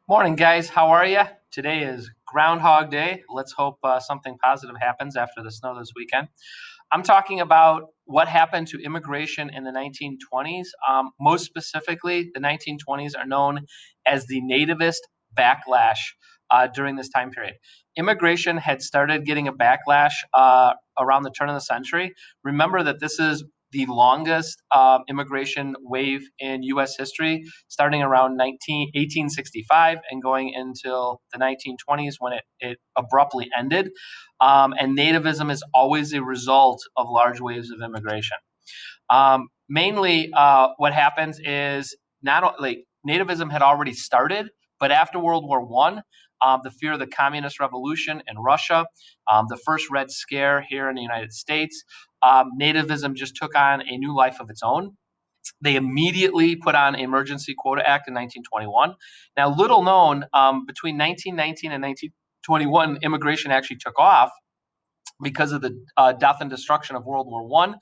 Morning, guys. How are you? Today is Groundhog Day. Let's hope something positive happens after the snow this weekend. I'm talking about what happened to immigration in the 1920s. Most specifically, the 1920s are known as the nativist backlash during this time period. Immigration had started getting a backlash around the turn of the century. Remember that this is the longest immigration wave in U.S. history, starting around 1865 and going until the 1920s when it abruptly ended. And nativism is always a result of large waves of immigration. Mainly, what happens is not like nativism had already started, but after World War One, the fear of the communist revolution in Russia, the first Red Scare here in the United States, nativism just took on a new life of its own. They immediately put on Emergency Quota Act in 1921. Now, little known, between 1919 and 1921, immigration actually took off because of the death and destruction of World War One,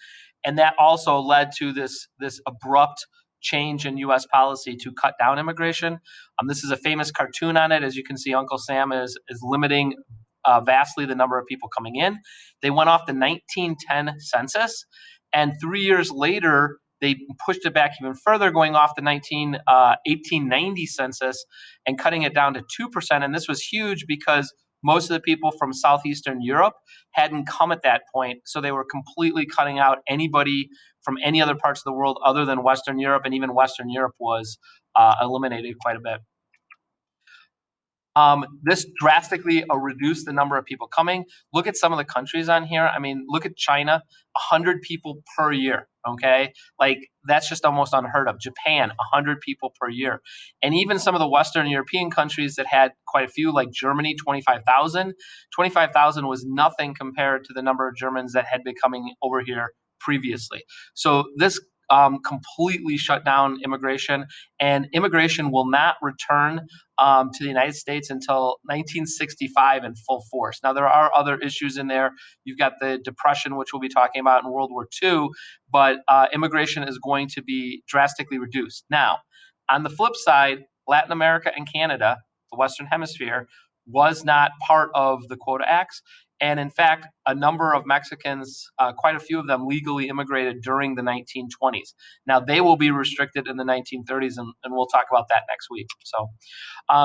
and that also led to this abrupt change in U.S. policy to cut down immigration. This is a famous cartoon on it. As you can see, Uncle Sam is limiting vastly the number of people coming in. They went off the 1910 census, and 3 years later, they pushed it back even further, going off the 1890 census and cutting it down to 2%. And this was huge because most of the people from Southeastern Europe hadn't come at that point. So they were completely cutting out anybody from any other parts of the world other than Western Europe. And even Western Europe was eliminated quite a bit. This drastically reduced the number of people coming. Look at some of the countries on here. I mean, look at China, 100 people per year. Okay, like that's just almost unheard of. Japan, 100 people per year, and even some of the Western European countries that had quite a few, like Germany, 25,000. 25,000 was nothing compared to the number of Germans that had been coming over here previously. So this completely shut down immigration, and immigration will not return to the United States until 1965 in full force. Now, there are other issues in there. You've got the Depression, which we'll be talking about in World War II, but immigration is going to be drastically reduced. Now, on the flip side, Latin America and Canada, the Western Hemisphere, was not part of the Quota Acts. And in fact, a number of Mexicans, quite a few of them legally immigrated during the 1920s. Now, they will be restricted in the 1930s, and we'll talk about that next week. So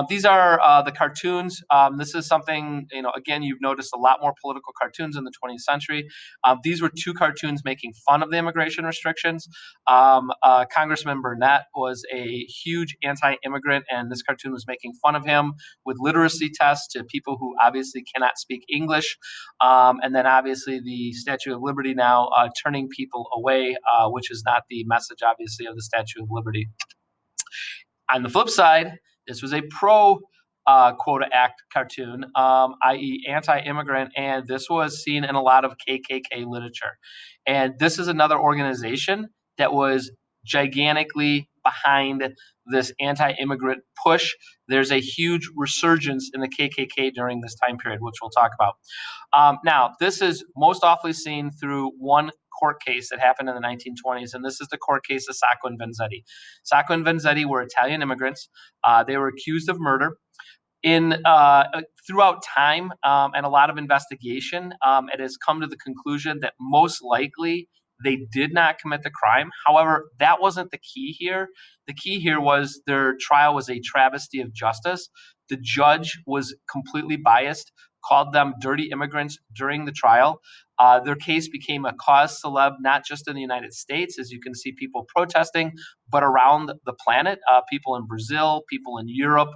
these are the cartoons. This is something, again, you've noticed a lot more political cartoons in the 20th century. These were two cartoons making fun of the immigration restrictions. Congressman Burnett was a huge anti-immigrant, and this cartoon was making fun of him with literacy tests to people who obviously cannot speak English. And then obviously the Statue of Liberty now turning people away, which is not the message, obviously, of the Statue of Liberty. On the flip side, this was a pro Quota Act cartoon, i.e. anti-immigrant, and this was seen in a lot of KKK literature. And this is another organization that was gigantically behind this anti-immigrant push. There's a huge resurgence in the KKK during this time period, which we'll talk about. Now, this is most often seen through one court case that happened in the 1920s, and this is the court case of Sacco and Vanzetti. Sacco and Vanzetti were Italian immigrants. They were accused of murder. Throughout time and a lot of investigation, it has come to the conclusion that most likely they did not commit the crime. However, that wasn't the key here. The key here was their trial was a travesty of justice. The judge was completely biased, called them dirty immigrants during the trial. Their case became a cause celeb, not just in the United States, as you can see people protesting, but around the planet. People in Brazil, people in Europe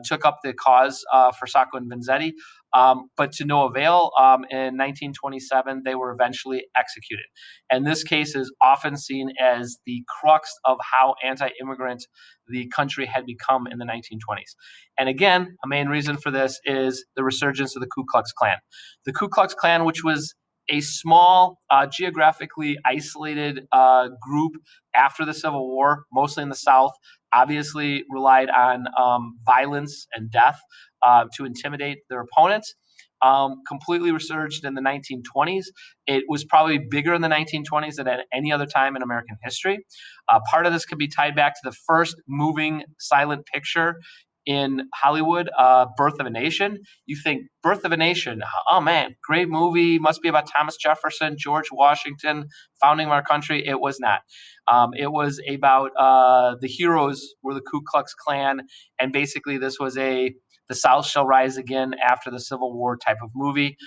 took up the cause for Sacco and Vanzetti. But to no avail, in 1927, they were eventually executed. And this case is often seen as the crux of how anti-immigrant the country had become in the 1920s. And again, a main reason for this is the resurgence of the Ku Klux Klan. The Ku Klux Klan, which was a small, geographically isolated group after the Civil War, mostly in the South, obviously relied on violence and death to intimidate their opponents. Completely resurged in the 1920s. It was probably bigger in the 1920s than at any other time in American history. Part of this could be tied back to the first moving silent picture in Hollywood, Birth of a Nation. You think Birth of a Nation, oh man, great movie, must be about Thomas Jefferson, George Washington, founding of our country. It was not. It was about the heroes were the Ku Klux Klan, and basically this was the South shall rise again after the Civil War type of movie.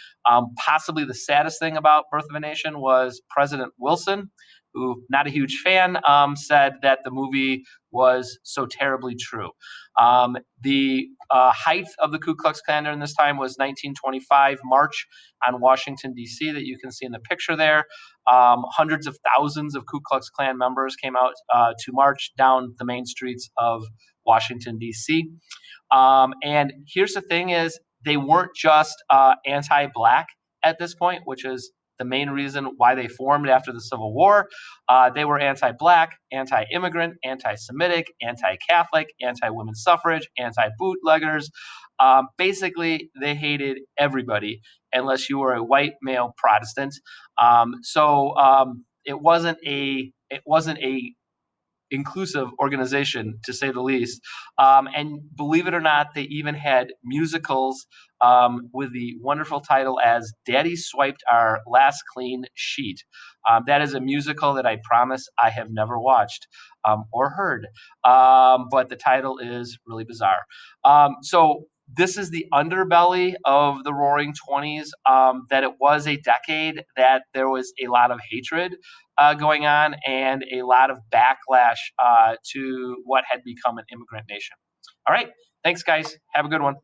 Possibly the saddest thing about Birth of a Nation was President Wilson, who, not a huge fan, said that the movie was so terribly true. The height of the Ku Klux Klan during this time was 1925 March on Washington, D.C., that you can see in the picture there. Hundreds of thousands of Ku Klux Klan members came out to march down the main streets of Washington, D.C. And here's the thing is, they weren't just anti-Black at this point, which is the main reason why they formed after the Civil War. They were anti-Black, anti-immigrant, anti-Semitic, anti-Catholic, anti-women's suffrage, anti-bootleggers. Basically, they hated everybody unless you were a white male Protestant. It wasn't a inclusive organization, to say the least. And believe it or not, they even had musicals with the wonderful title as Daddy Swiped Our Last Clean Sheet. That is a musical that I promise I have never watched or heard, but the title is really bizarre. So this is the underbelly of the Roaring Twenties, that it was a decade that there was a lot of hatred going on and a lot of backlash to what had become an immigrant nation. All right. Thanks, guys. Have a good one.